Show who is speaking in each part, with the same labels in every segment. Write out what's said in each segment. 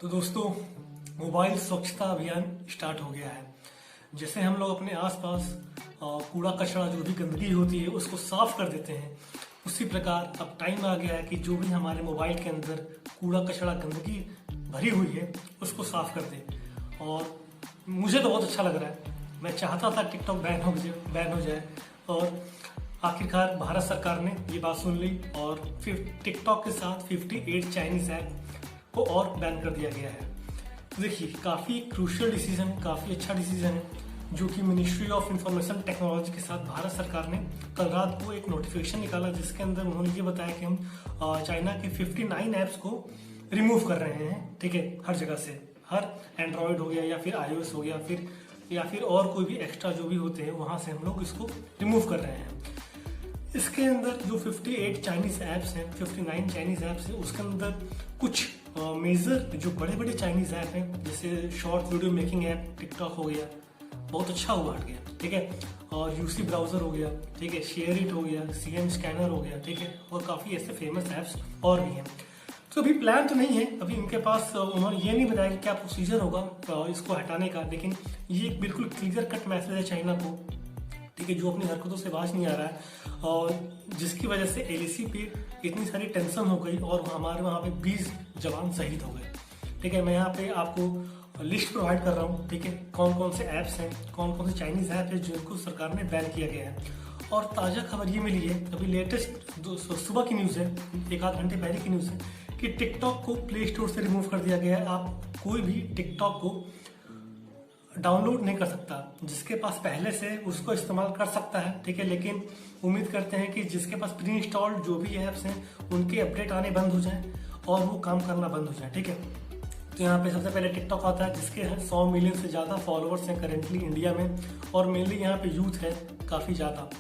Speaker 1: तो दोस्तों, मोबाइल स्वच्छता अभियान स्टार्ट हो गया है। जैसे हम लोग अपने आसपास कूड़ा कचरा जो भी गंदगी होती है उसको साफ कर देते हैं, उसी प्रकार अब टाइम आ गया है कि जो भी हमारे मोबाइल के अंदर कूड़ा कचरा गंदगी भरी हुई है उसको साफ कर दें। और मुझे तो बहुत अच्छा लग रहा है। मैं चाहता था टिकटॉक बैन हो जाए और आखिरकार भारत सरकार ने ये बात सुन ली और फिर टिकटॉक के साथ 58 चाइनीज ऐप को और बैन कर दिया गया है। देखिए, काफ़ी क्रूशियल डिसीजन, काफ़ी अच्छा डिसीजन है जो कि मिनिस्ट्री ऑफ इंफॉर्मेशन टेक्नोलॉजी के साथ भारत सरकार ने कल रात को एक नोटिफिकेशन निकाला, जिसके अंदर उन्होंने ये बताया कि हम चाइना के 59 ऐप्स को रिमूव कर रहे हैं। ठीक है, हर जगह से, हर एंड्रॉयड हो गया या फिर iOS हो गया या फिर और कोई भी एक्स्ट्रा जो भी होते हैं वहां से हम लोग इसको रिमूव कर रहे हैं। इसके अंदर जो 58 चाइनीज ऐप्स हैं, 59 चाइनीज ऐप्स हैं, उसके अंदर कुछ मेजर जो बड़े बड़े चाइनीज ऐप हैं, जैसे short video making app TikTok हो गया, बहुत अच्छा हुआ हट गया। ठीक है, और यूसी ब्राउजर हो गया, ठीक है, शेयर इट हो गया, सीएम स्कैनर हो गया, ठीक है, और काफी ऐसे फेमस ऐप्स और भी हैं। तो अभी प्लान तो नहीं है, अभी इनके पास उन्होंने ये नहीं बताया कि क्या प्रोसीजर होगा इसको हटाने का, लेकिन ये एक बिल्कुल क्लियर कट मैसेज है चाइना को, ठीक है, जो अपनी हरकतों से बाज नहीं आ रहा है और जिसकी वजह से एलएसी पे इतनी सारी टेंशन हो गई और हमारे वहाँ पे 20 जवान शहीद हो गए। ठीक है, मैं यहाँ पे आपको लिस्ट प्रोवाइड कर रहा हूँ, ठीक है, कौन कौन से ऐप्स हैं, कौन कौन से चाइनीज ऐप है जिनको सरकार ने बैन किया गया है। और ताज़ा खबर ये मिली है, अभी लेटेस्ट सुबह की न्यूज़ है, एक आध घंटे पहले की न्यूज़ है कि टिकटॉक को प्ले स्टोर से रिमूव कर दिया गया है। आप कोई भी टिकटॉक को डाउनलोड नहीं कर सकता। जिसके पास पहले से उसको इस्तेमाल कर सकता है, ठीक है, लेकिन उम्मीद करते हैं कि जिसके पास प्री इंस्टॉल्ड जो भी ऐप्स हैं उनके अपडेट आने बंद हो जाएं और वो काम करना बंद हो जाए। ठीक है, तो यहाँ पे सबसे पहले टिकटॉक आता है, जिसके 100 मिलियन से ज़्यादा फॉलोअर्स हैं करेंटली इंडिया में, और मेनली यहाँ पे यूथ है काफ़ी ज़्यादा।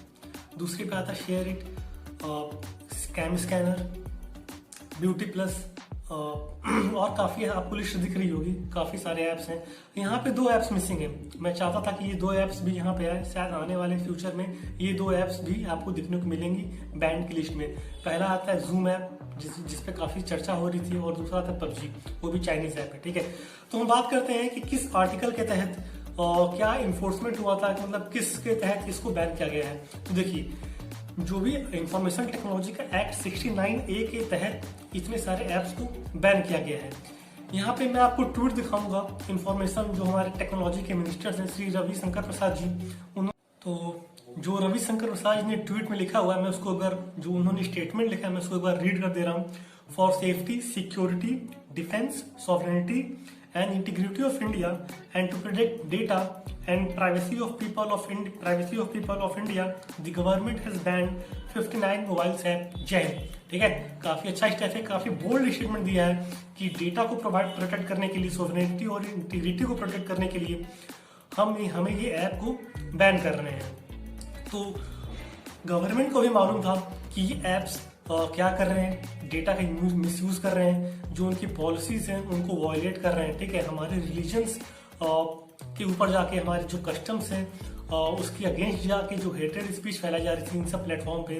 Speaker 1: दूसरे पे आता है share it, scam scanner, beauty plus, और काफ़ी आपको लिस्ट दिख रही होगी, काफ़ी सारे ऐप्स हैं। यहाँ पे 2 ऐप्स मिसिंग है। मैं चाहता था कि ये 2 ऐप्स भी यहाँ पे आए, शायद आने वाले फ्यूचर में ये 2 ऐप्स भी आपको दिखने को मिलेंगी बैंड की लिस्ट में। पहला आता है जूम ऐप, जिस पे काफ़ी चर्चा हो रही थी, और दूसरा आता है पबजी, वो भी चाइनीज ऐप है। ठीक है, तो हम बात करते हैं कि किस आर्टिकल के तहत क्या इन्फोर्समेंट हुआ था, मतलब किसके तहत इसको बैन किया गया है। तो देखिए, जो भी इंफॉर्मेशन टेक्नोलॉजी का एक्ट 69A के तहत इतने सारे ऐप्स को बैन किया गया है। यहाँ पे मैं आपको ट्वीट दिखाऊंगा इंफॉर्मेशन जो हमारे टेक्नोलॉजी के मिनिस्टर हैं श्री रविशंकर प्रसाद जी। तो जो रविशंकर प्रसाद जी ने ट्वीट में लिखा हुआ है, मैं उसको जो उन्होंने स्टेटमेंट लिखा है मैं उसको एक बार रीड कर दे रहा हूँ। For safety, security, defence, sovereignty and integrity of India and to protect data and privacy of people of India, the government has banned 59 mobiles app। जय हिंद। ठीक है, काफी अच्छा स्टेप है, काफी बोल्ड स्टेटमेंट दिया है कि डेटा को प्रोटेक्ट करने के लिए, सॉवरेनिटी और इंटीग्रिटी को प्रोटेक्ट करने के लिए हमें ये ऐप को बैन कर रहे हैं। तो गवर्नमेंट को भी मालूम था कि ये ऐप्स क्या कर रहे हैं, डेटा का मिसयूज कर रहे हैं, जो उनकी पॉलिसीज हैं उनको वायलेट कर रहे हैं। ठीक है, हमारे रिलीजन्स के ऊपर जाके, हमारे जो कस्टम्स हैं उसके अगेंस्ट जाके जो हेटेड स्पीच फैलाई जा रही थी इन सब प्लेटफॉर्म पे,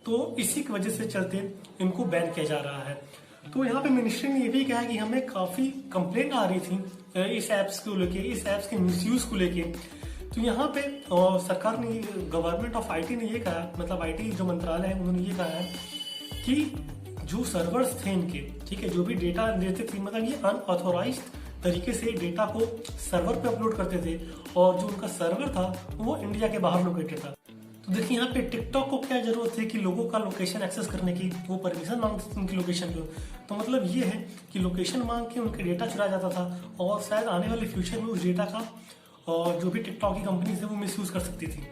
Speaker 1: तो इसी की वजह से चलते इनको बैन किया जा रहा है। तो यहाँ पे मिनिस्ट्री ने ये भी कहा कि हमें काफी कंप्लेंट आ रही थी इस ऐप्स को लेके, इस ऐप्स के मिसयूज को लेके। तो यहाँ पे सरकार ने, गवर्नमेंट ऑफ आईटी ने ये कहा, मतलब आईटी जो मंत्रालय है उन्होंने ये कहा है कि जो सर्वर्स थे इनके, ठीक है, जो भी डेटा देते थे, मतलब ये अनऑथोराइज्ड तरीके से डेटा को सर्वर पे अपलोड करते थे, और जो उनका सर्वर था वो इंडिया के बाहर लोकेटेड था। तो देखिए, यहाँ पे टिकटॉक को क्या जरूरत है कि लोगों का लोकेशन एक्सेस करने की, वो परमिशन मांगते थे उनकी लोकेशन को। तो मतलब ये है कि लोकेशन मांग के उनके डेटा चुराया जाता था, और शायद आने वाले फ्यूचर में उस डेटा का और जो भी टिकटॉक की कंपनीज है वो मिसयूज कर सकती थी।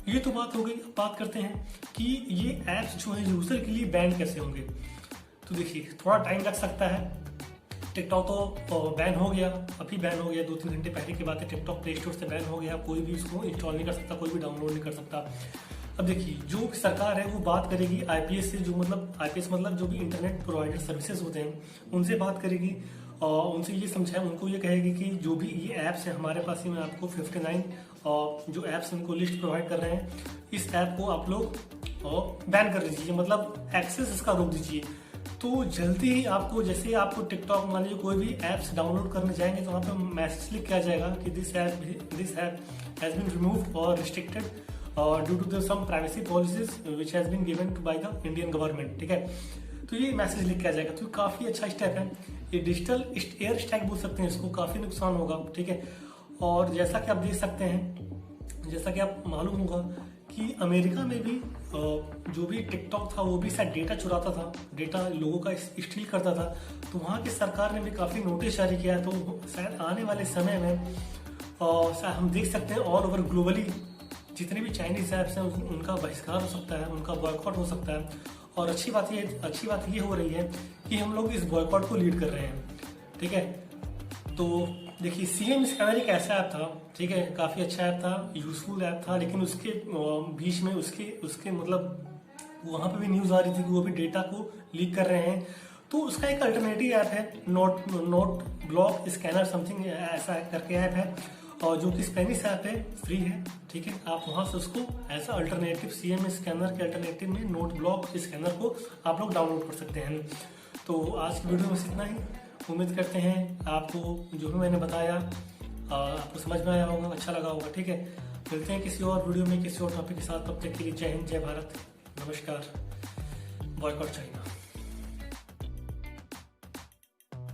Speaker 1: ये तो बात हो गई। बात करते हैं कि ये ऐप्स जो है यूजर के लिए बैन कैसे होंगे। तो देखिए, थोड़ा टाइम लग सकता है। टिकटॉक तो बैन हो गया, अभी बैन हो गया, 2-3 घंटे पहले की बात है। टिकटॉक प्ले स्टोर से बैन हो गया, कोई भी इसको इंस्टॉल नहीं कर सकता, कोई भी डाउनलोड नहीं कर सकता। अब देखिए, जो सरकार है वो बात करेगी आईपीएस से, जो मतलब आईपीएस मतलब जो भी इंटरनेट प्रोवाइडर सर्विसेज होते हैं उनसे बात करेगी, और उनसे ये समझाए, उनको ये कहेगी कि जो भी ये ऐप्स हैं हमारे पास ही, मैं आपको 59 जो ऐप्स उनको लिस्ट प्रोवाइड कर रहे हैं, इस ऐप को आप लोग बैन कर दीजिए, मतलब एक्सेस इसका रोक दीजिए। तो जल्दी ही आपको, जैसे आपको टिकटॉक मान लीजिए कोई भी ऐप्स डाउनलोड करने जाएंगे तो वहाँ पे मैसेज लिख के आ जाएगा कि this app has been removed और restricted due to some privacy policies which has been given by the Indian government. ठीक है, तो ये मैसेज लिख के आ जाएगा। तो काफी अच्छा स्टेप है ये, डिजिटल एयर स्ट्राइक बोल सकते हैं इसको, काफी नुकसान होगा। ठीक है, और जैसा कि आप देख सकते हैं, जैसा कि आप मालूम होगा कि अमेरिका में भी जो भी टिकटॉक था वो भी शायद डेटा चुराता था, डेटा लोगों का स्टील करता था। तो वहाँ की सरकार ने भी काफी नोटिस जारी किया है। तो शायद आने वाले समय में शायद हम देख सकते हैं ऑल ओवर ग्लोबली जितने भी चाइनीज ऐप्स हैं उनका बहिष्कार हो सकता है, उनका बॉयकॉट हो सकता है। और अच्छी बात ये हो रही है कि हम लोग इस बॉयकॉट को लीड कर रहे हैं। ठीक है, तो देखिए सीएम स्कैनर एक ऐसा ऐप था, ठीक है, काफी अच्छा ऐप था, यूजफुल ऐप था, लेकिन उसके बीच में उसके मतलब वहां पे भी न्यूज आ रही थी कि वो भी डेटा को लीक कर रहे हैं। तो उसका एक अल्टरनेटिव ऐप है नोट ब्लॉक स्कैनर समथिंग ऐसा करके ऐप है, और जो कि स्पेनिश ऐप है, फ्री है। ठीक है, आप वहां से उसको ऐसा अल्टरनेटिव सीएम स्कैनर के अल्टरनेटिव में नोट ब्लॉक स्कैनर को आप लोग डाउनलोड कर सकते हैं। तो आज की वीडियो में इतना ही। उम्मीद करते हैं आपको जो भी मैंने बताया आपको समझ में आया होगा, अच्छा लगा होगा। ठीक है, मिलते हैं किसी और वीडियो में किसी और टॉपिक के साथ। तब तक के लिए जय हिंद, जय भारत, नमस्कार। Boycott China.